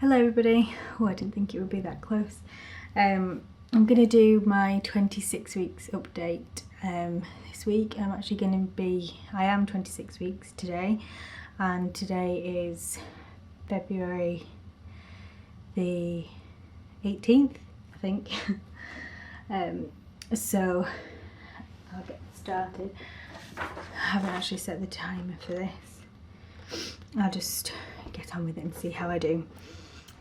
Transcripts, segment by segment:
Hello everybody. Oh, I didn't think it would be that close. I'm going to do my 26 weeks update this week. I am 26 weeks today, and today is February the 18th, I think. So I'll get started. I haven't actually set the timer for this. I'll just get on with it and see how I do.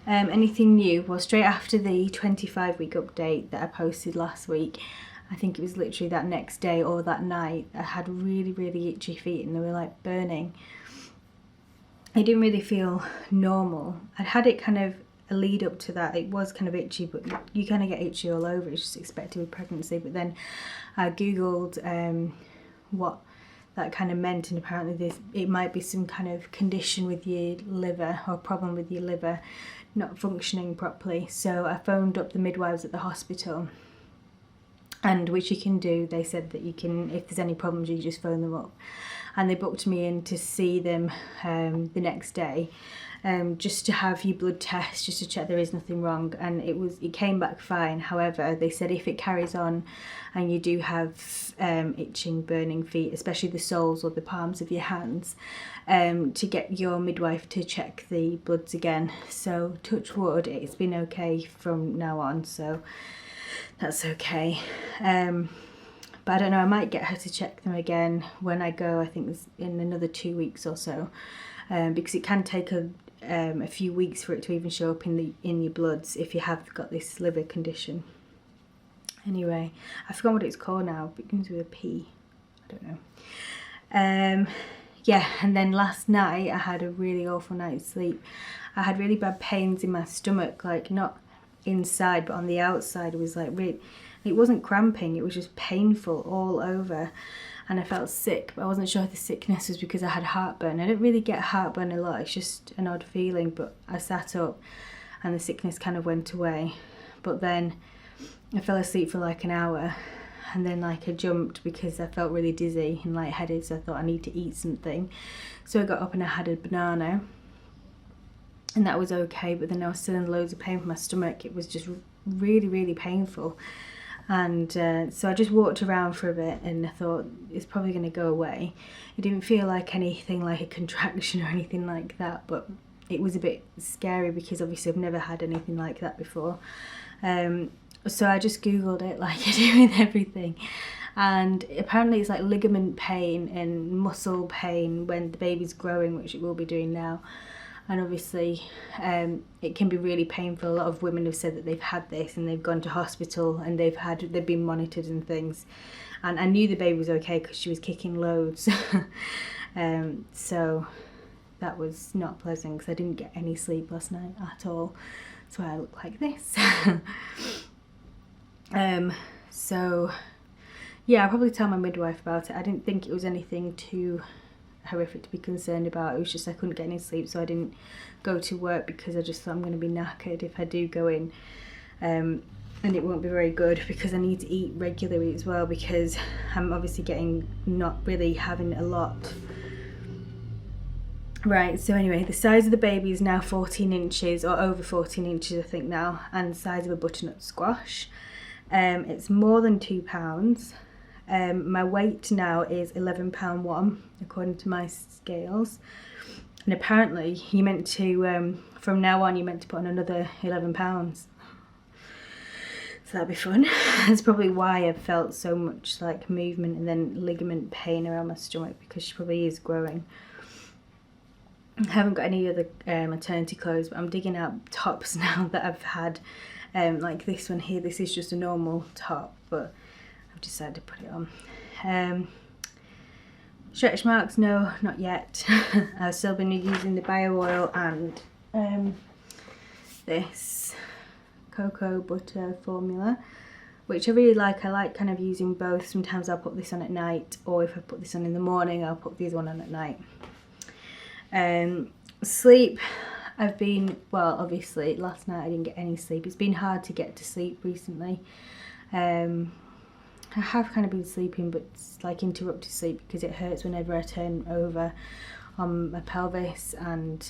Anything new? Well, straight after the 25-week update that I posted last week, I think it was literally that next day or that night, I had really itchy feet and they were like burning. It didn't really feel normal. I'd had it kind of a lead up to that. It was kind of itchy, but you kind of get itchy all over. It's just expected with pregnancy. But then I googled what that kind of meant, and apparently it might be some kind of condition with your liver or problem with your liver not functioning properly. So I phoned up the midwives at the hospital, and which you can do. They said that you can, if there's any problems, you can just phone them up, and they booked me in to see them the next day, just to have your blood test, just to check there is nothing wrong, and it came back fine. However, they said if it carries on and you do have itching, burning feet, especially the soles or the palms of your hands, to get your midwife to check the bloods again. So touch wood, it's been okay from now on, so that's okay. But I don't know, I might get her to check them again when I go. I think it's in another 2 weeks or so, because it can take a few weeks for it to even show up in your bloods if you have got this liver condition. Anyway, I forgot what it's called now. It begins with a P. I don't know. Yeah, and then last night I had a really awful night's sleep. I had really bad pains in my stomach, like not inside but on the outside. It was like really, it wasn't cramping, it was just painful all over, and I felt sick, but I wasn't sure if the sickness was because I had heartburn. I don't really get heartburn a lot, it's just an odd feeling, but I sat up and the sickness kind of went away. But then I fell asleep for like an hour, and then like I jumped because I felt really dizzy and lightheaded, so I thought I need to eat something. So I got up and I had a banana, and that was okay, but then I was still in loads of pain from my stomach. It was just really painful. And so I just walked around for a bit and I thought it's probably going to go away. It didn't feel like anything like a contraction or anything like that, but it was a bit scary because obviously I've never had anything like that before. So I just googled it like I do with everything, and apparently it's like ligament pain and muscle pain when the baby's growing, which it will be doing now. And obviously it can be really painful. A lot of women have said that they've had this and they've gone to hospital and they've been monitored and things. And I knew the baby was okay because she was kicking loads. So that was not pleasant because I didn't get any sleep last night at all. That's why I look like this. So yeah, I'll probably tell my midwife about it. I didn't think it was anything too horrific to be concerned about. It was just I couldn't get any sleep, so I didn't go to work because I just thought I'm going to be knackered if I do go in, and it won't be very good because I need to eat regularly as well, because I'm obviously not really having a lot. Right, so anyway, the size of the baby is now 14 inches or over 14 inches I think now, and the size of a butternut squash. It's more than 2 pounds. My weight now is £11.1 according to my scales, and apparently you meant to from now on you're meant to put on another £11, so that'd be fun. That's probably why I've felt so much like movement and then ligament pain around my stomach, because she probably is growing. I haven't got any other maternity clothes, but I'm digging out tops now that I've had, like this one here. This is just a normal top, but I've decided to put it on. Stretch marks, no, not yet. I've still been using the bio oil and this cocoa butter formula, which I really like. I like kind of using both. Sometimes I'll put this on at night, or if I put this on in the morning, I'll put the other one on at night. Sleep, I've been, well, obviously last night I didn't get any sleep. It's been hard to get to sleep recently. I have kind of been sleeping, but it's like interrupted sleep because it hurts whenever I turn over on my pelvis, and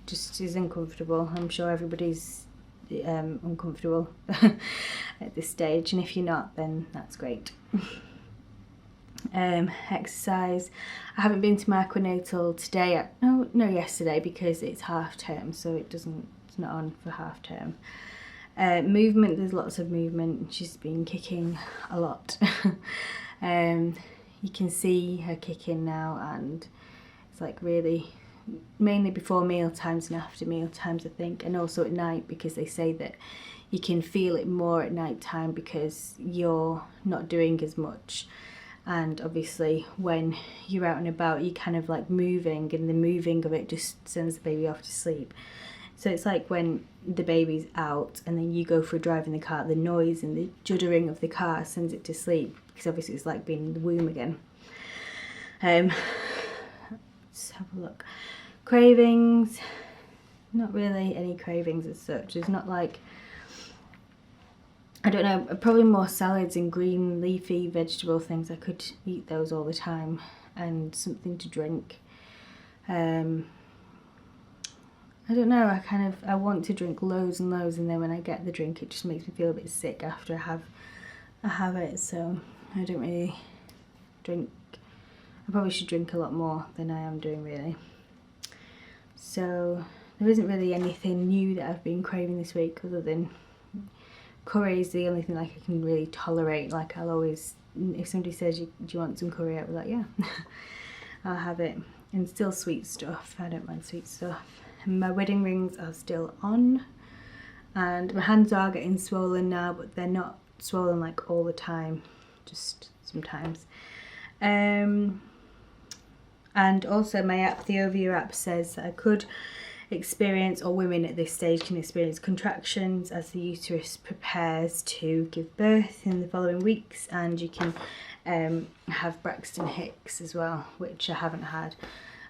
just is uncomfortable. I'm sure everybody's uncomfortable at this stage, and if you're not, then that's great. Exercise. I haven't been to my aquanatal today. No, yesterday, because it's half term, so it's not on for half term. Movement, there's lots of movement. She's been kicking a lot. You can see her kicking now, and it's like really mainly before meal times and after meal times, I think, and also at night, because they say that you can feel it more at night time because you're not doing as much. And obviously when you're out and about, you're kind of like moving, and the moving of it just sends the baby off to sleep. So it's like when the baby's out and then you go for a drive in the car, the noise and the juddering of the car sends it to sleep, because obviously it's like being in the womb again. Let's have a look. Cravings, not really any cravings as such. It's not like, I don't know, probably more salads and green leafy vegetable things. I could eat those all the time, and something to drink. I don't know, I want to drink loads and loads, and then when I get the drink it just makes me feel a bit sick after I have it, so I don't really drink. I probably should drink a lot more than I am doing, really. So there isn't really anything new that I've been craving this week, other than curry is the only thing like I can really tolerate. Like I'll always, if somebody says, do you want some curry, I'll be like, yeah. I'll have it. And still sweet stuff, I don't mind sweet stuff. And my wedding rings are still on, and my hands are getting swollen now, but they're not swollen like all the time, just sometimes. And also my app, the Ovia app, says that I could experience, or women at this stage can experience, contractions as the uterus prepares to give birth in the following weeks, and you can have Braxton Hicks as well, which I haven't had.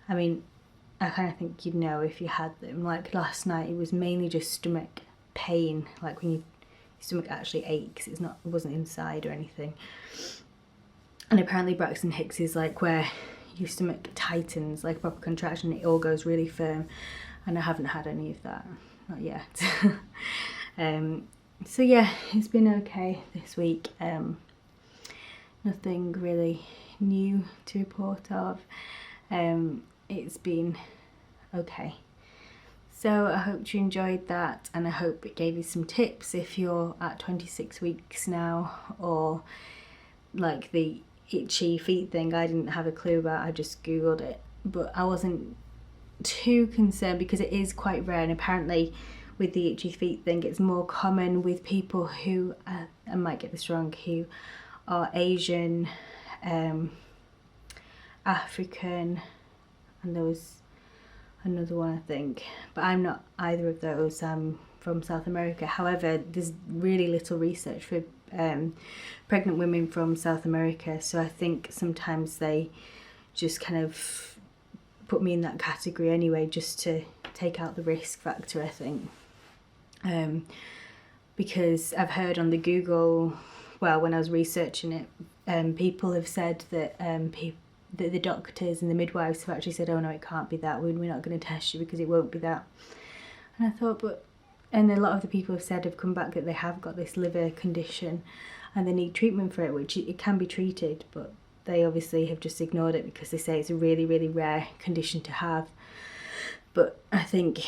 I mean, I kind of think you'd know if you had them. Like last night it was mainly just stomach pain, like when your stomach actually aches, it wasn't inside or anything. And apparently Braxton Hicks is like where your stomach tightens, like a proper contraction, it all goes really firm, and I haven't had any of that, not yet. So yeah, it's been okay this week. Nothing really new to report of. It's been okay. So I hope you enjoyed that, and I hope it gave you some tips if you're at 26 weeks now, or like the itchy feet thing I didn't have a clue about. I just googled it, but I wasn't too concerned because it is quite rare, and apparently with the itchy feet thing it's more common with people who I might get this wrong, who are Asian, African, and there was another one I think, but I'm not either of those. I'm from South America. However, there's really little research for pregnant women from South America, so I think sometimes they just kind of put me in that category anyway, just to take out the risk factor, I think. Because I've heard on the Google, well, when I was researching it, people have said that the doctors and the midwives have actually said, oh no, it can't be that, we're not going to test you because it won't be that. And I thought, and a lot of the people have come back that they have got this liver condition and they need treatment for it, which it can be treated, but they obviously have just ignored it because they say it's a really, really rare condition to have. But I think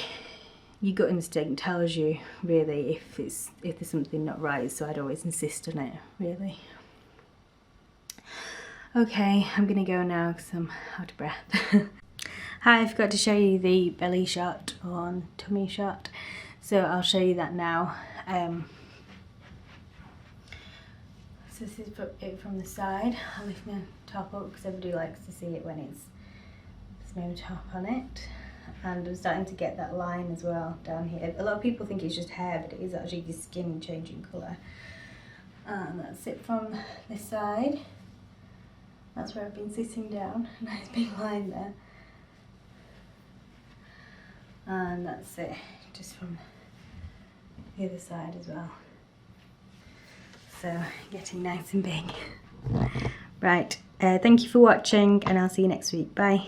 your gut instinct tells you really if there's something not right, so I'd always insist on it, really. Okay, I'm gonna go now because I'm out of breath. Hi, I forgot to show you the belly shot or tummy shot, so I'll show you that now. So this is it from the side. I'll lift my top up because everybody likes to see it when there's no top on it. And I'm starting to get that line as well down here. A lot of people think it's just hair, but it is actually your skin changing colour. And that's it from this side. That's where I've been sitting down. Nice big line there. And that's it, just from the other side as well. So getting nice and big. Right, thank you for watching, and I'll see you next week. Bye.